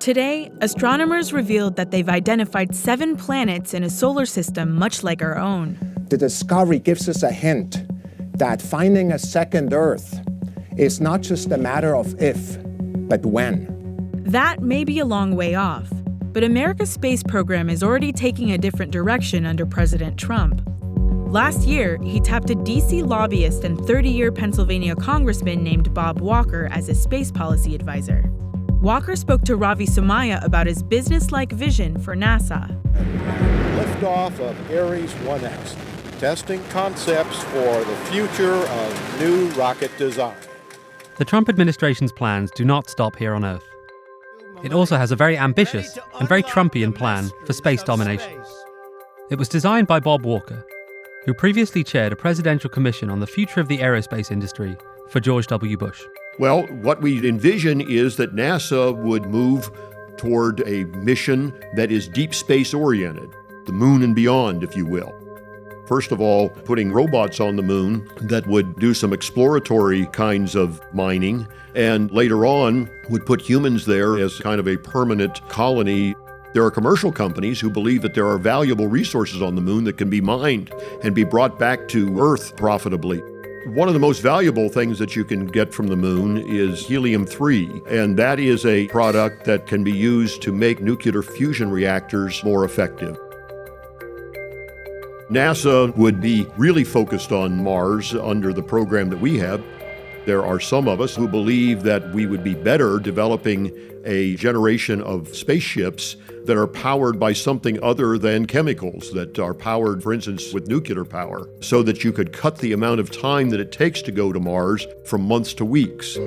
Today, astronomers revealed that they've identified 7 planets in a solar system much like our own. The discovery gives us a hint that finding a second Earth is not just a matter of if, but when. That may be a long way off, but America's space program is already taking a different direction under President Trump. Last year, he tapped a D.C. lobbyist and 30-year Pennsylvania congressman named Bob Walker as his space policy advisor. Walker spoke to Ravi Somaya about his business-like vision for NASA. Liftoff of Ares 1X, testing concepts for the future of new rocket design. The Trump administration's plans do not stop here on Earth. It also has a very ambitious and very Trumpian plan for space domination. It was designed by Bob Walker, who previously chaired a presidential commission on the future of the aerospace industry for George W. Bush. Well, what we envision is that NASA would move toward a mission that is deep space oriented, the moon and beyond, if you will. First of all, putting robots on the moon that would do some exploratory kinds of mining, and later on would put humans there as kind of a permanent colony. There are commercial companies who believe that there are valuable resources on the moon that can be mined and be brought back to Earth profitably. One of the most valuable things that you can get from the moon is helium-3, and that is a product that can be used to make nuclear fusion reactors more effective. NASA would be really focused on Mars under the program that we have. There are some of us who believe that we would be better developing a generation of spaceships that are powered by something other than chemicals, that are powered, for instance, with nuclear power, so that you could cut the amount of time that it takes to go to Mars from months to weeks.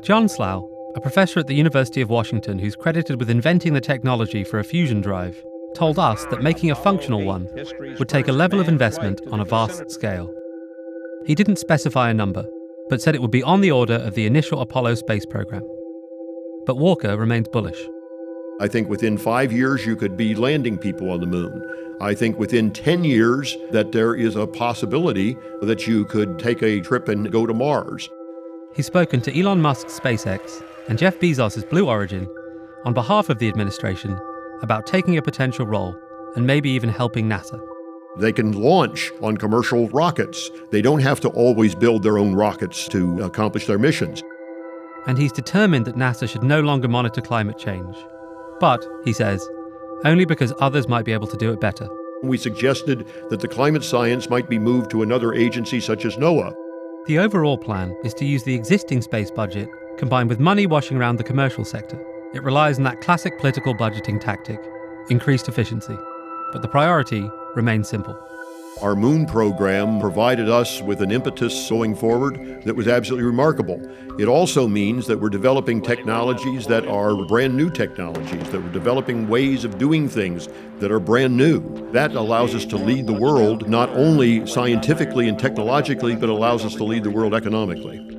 John Slough, a professor at the University of Washington who's credited with inventing the technology for a fusion drive, told us that making a functional one would take a level of investment on a vast scale. He didn't specify a number, but said it would be on the order of the initial Apollo space program. But Walker remains bullish. I think within 5 years you could be landing people on the moon. I think within 10 years that there is a possibility that you could take a trip and go to Mars. He's spoken to Elon Musk's SpaceX and Jeff Bezos' Blue Origin on behalf of the administration about taking a potential role and maybe even helping NASA. They can launch on commercial rockets. They don't have to always build their own rockets to accomplish their missions. And he's determined that NASA should no longer monitor climate change. But, he says, only because others might be able to do it better. We suggested that the climate science might be moved to another agency such as NOAA. The overall plan is to use the existing space budget combined with money washing around the commercial sector. It relies on that classic political budgeting tactic, increased efficiency. But the priority remains simple. Our moon program provided us with an impetus going forward that was absolutely remarkable. It also means that we're developing technologies that are brand new technologies, that we're developing ways of doing things that are brand new. That allows us to lead the world, not only scientifically and technologically, but allows us to lead the world economically.